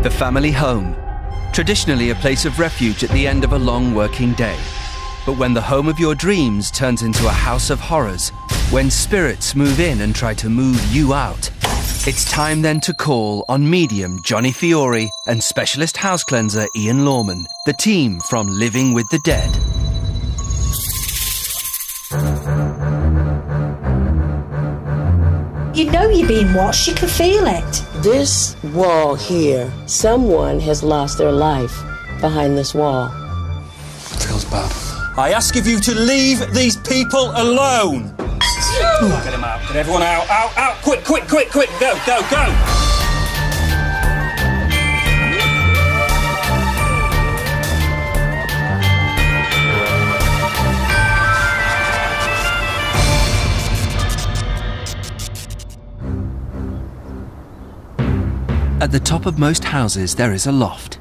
The family home, traditionally a place of refuge at the end of a long working day. But when the home of your dreams turns into a house of horrors, when spirits move in and try to move you out, it's time then to call on medium Johnny Fiore and specialist house cleanser Ian Lawman, the team from Living with the Dead. You know you're being watched, you can feel it. This wall here, someone has lost their life behind this wall. Feels bad. I ask of you to leave these people alone. Get them out. Get everyone out. Out, out. Quick, quick, quick, quick. Go, go, go. At the top of most houses there is a loft,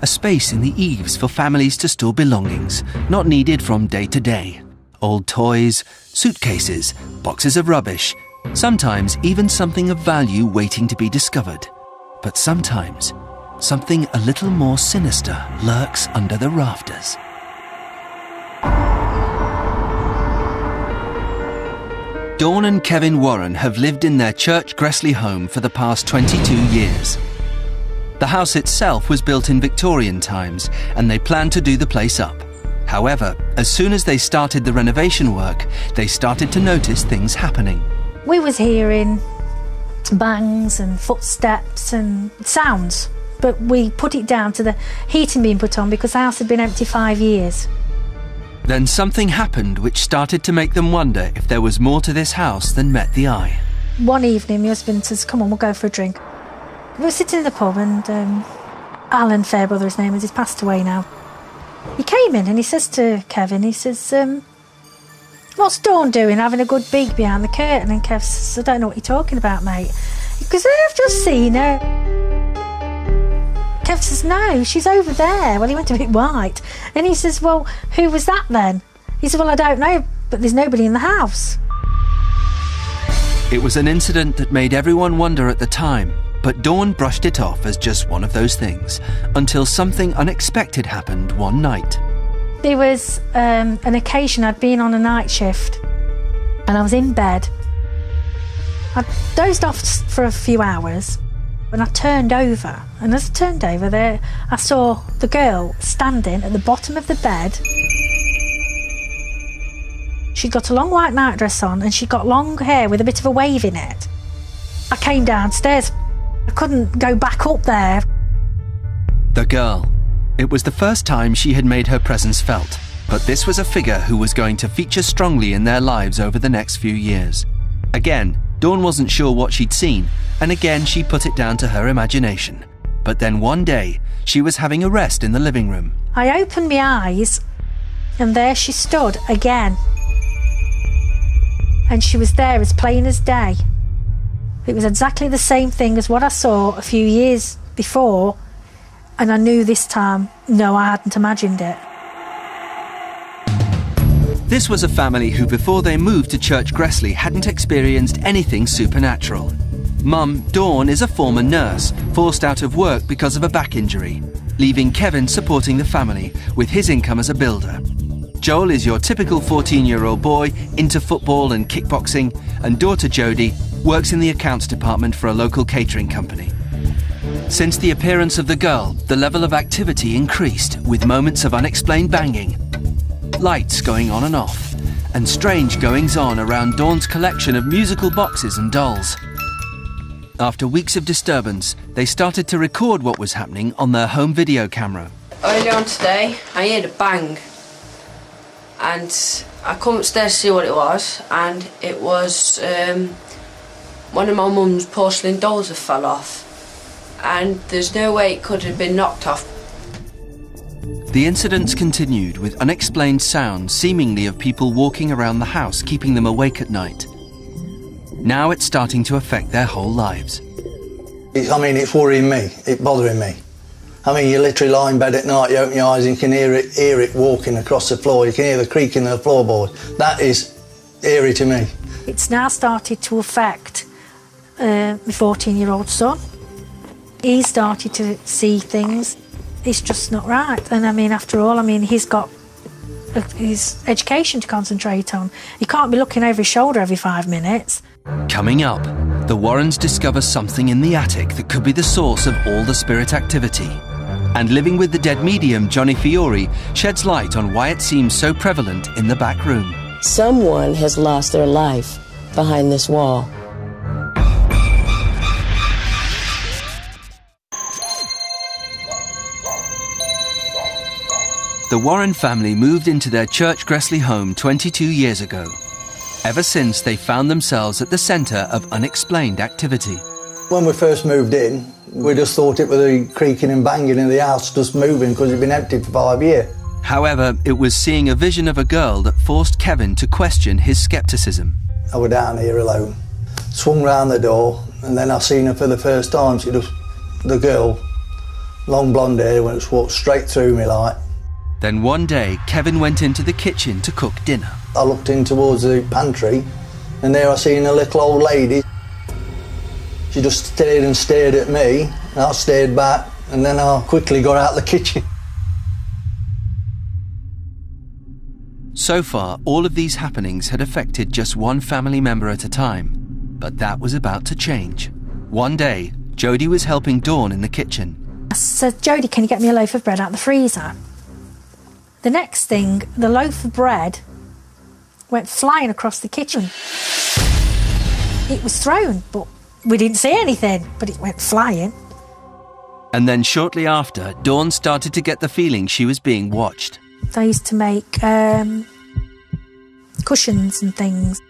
a space in the eaves for families to store belongings not needed from day to day. Old toys, suitcases, boxes of rubbish, sometimes even something of value waiting to be discovered. But sometimes, something a little more sinister lurks under the rafters. Dawn and Kevin Warren have lived in their Church Gressley home for the past 22 years. The house itself was built in Victorian times and they planned to do the place up. However, as soon as they started the renovation work, they started to notice things happening. We was hearing bangs and footsteps and sounds, but we put it down to the heating being put on because the house had been empty 5 years. Then something happened which started to make them wonder if there was more to this house than met the eye. One evening my husband says, come on, we'll go for a drink. We were sitting in the pub and Alan Fairbrother, his name is, he's passed away now. He came in and he says to Kevin, he says, what's Dawn doing, having a good beak behind the curtain? And Kev says, I don't know what you're talking about, mate. He goes, I've just seen her. Kev says, no, she's over there. Well, he went a bit white. And he says, well, who was that then? He said, well, I don't know, but there's nobody in the house. It was an incident that made everyone wonder at the time, but Dawn brushed it off as just one of those things, until something unexpected happened one night. There was an occasion I'd been on a night shift, and I was in bed. I dozed off for a few hours. When I turned over, and as I turned over there, I saw the girl standing at the bottom of the bed. She'd got a long white nightdress on and she'd got long hair with a bit of a wave in it. I came downstairs. I couldn't go back up there. The girl. It was the first time she had made her presence felt, but this was a figure who was going to feature strongly in their lives over the next few years. Again, Dawn wasn't sure what she'd seen, and again she put it down to her imagination. But then one day, she was having a rest in the living room. I opened my eyes, and there she stood again. And she was there as plain as day. It was exactly the same thing as what I saw a few years before, and I knew this time, no, I hadn't imagined it. This was a family who, before they moved to Church Gressley, hadn't experienced anything supernatural. Mum, Dawn, is a former nurse, forced out of work because of a back injury, leaving Kevin supporting the family with his income as a builder. Joel is your typical 14-year-old boy into football and kickboxing, and daughter Jodie works in the accounts department for a local catering company. Since the appearance of the girl, the level of activity increased, with moments of unexplained banging, lights going on and off, and strange goings-on around Dawn's collection of musical boxes and dolls. After weeks of disturbance, they started to record what was happening on their home video camera. Earlier on today, I heard a bang, and I come upstairs to see what it was, and it was one of my mum's porcelain dolls that fell off, and there's no way it could have been knocked off. The incidents continued with unexplained sounds, seemingly of people walking around the house, keeping them awake at night. Now it's starting to affect their whole lives. I mean, it's worrying me, it's bothering me. I mean, you literally lie in bed at night, you open your eyes and you can hear it walking across the floor, you can hear the creaking of the floorboard. That is eerie to me. It's now started to affect my 14-year-old son. He started to see things. It's just not right. And I mean, after all, I mean, he's got his education to concentrate on. He can't be looking over his shoulder every 5 minutes. Coming up, the Warrens discover something in the attic that could be the source of all the spirit activity. And Living with the Dead medium Johnny Fiore sheds light on why it seems so prevalent in the back room. Someone has lost their life behind this wall. The Warren family moved into their Church Gressley home 22 years ago. Ever since, they found themselves at the centre of unexplained activity. When we first moved in, we just thought it was the creaking and banging of the house just moving because it'd been empty for 5 years. However, it was seeing a vision of a girl that forced Kevin to question his scepticism. I was down here alone, swung round the door, and then I seen her for the first time. The girl, long blonde hair, walked straight through me like. Then one day, Kevin went into the kitchen to cook dinner. I looked in towards the pantry, and there I seen a little old lady. She just stared and stared at me, and I stared back, and then I quickly got out of the kitchen. So far, all of these happenings had affected just one family member at a time. But that was about to change. One day, Jodie was helping Dawn in the kitchen. I said, Jodie, can you get me a loaf of bread out of the freezer? The next thing, the loaf of bread went flying across the kitchen. It was thrown, but we didn't see anything, but it went flying. And then shortly after, Dawn started to get the feeling she was being watched. I used to make cushions and things.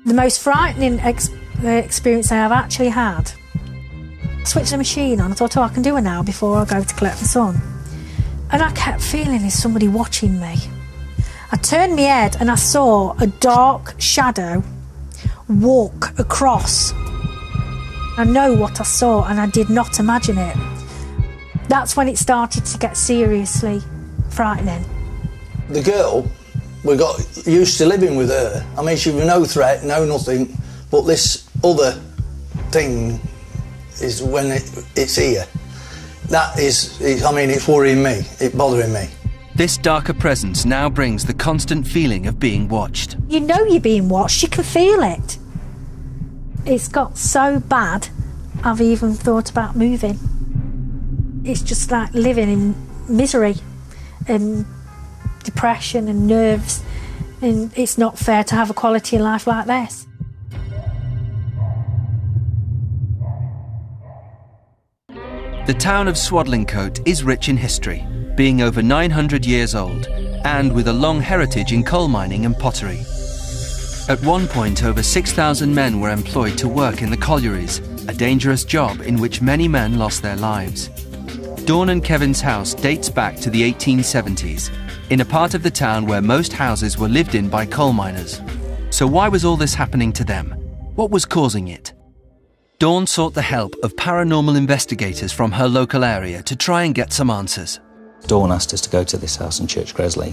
The most frightening experience I have actually had, I switched the machine on. I thought, oh, I can do it now before I go to collect my son. And I kept feeling there's somebody watching me. I turned my head and I saw a dark shadow walk across. I know what I saw and I did not imagine it. That's when it started to get seriously frightening. The girl, we got used to living with her. I mean, she was no threat, no nothing, but this other thing is when it's here. That is, I mean, it's worrying me, it's bothering me. This darker presence now brings the constant feeling of being watched. You know you're being watched, you can feel it. It's got so bad, I've even thought about moving. It's just like living in misery and depression and nerves, and it's not fair to have a quality of life like this. The town of Swadlincote is rich in history, being over 900 years old, and with a long heritage in coal mining and pottery. At one point, over 6,000 men were employed to work in the collieries, a dangerous job in which many men lost their lives. Dawn and Kevin's house dates back to the 1870s, in a part of the town where most houses were lived in by coal miners. So why was all this happening to them? What was causing it? Dawn sought the help of paranormal investigators from her local area to try and get some answers. Dawn asked us to go to this house in Church Gressley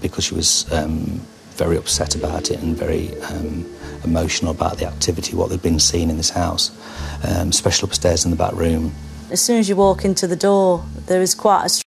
because she was very upset about it and very emotional about the activity, what they'd been seeing in this house, especially upstairs in the back room. As soon as you walk into the door, there is quite a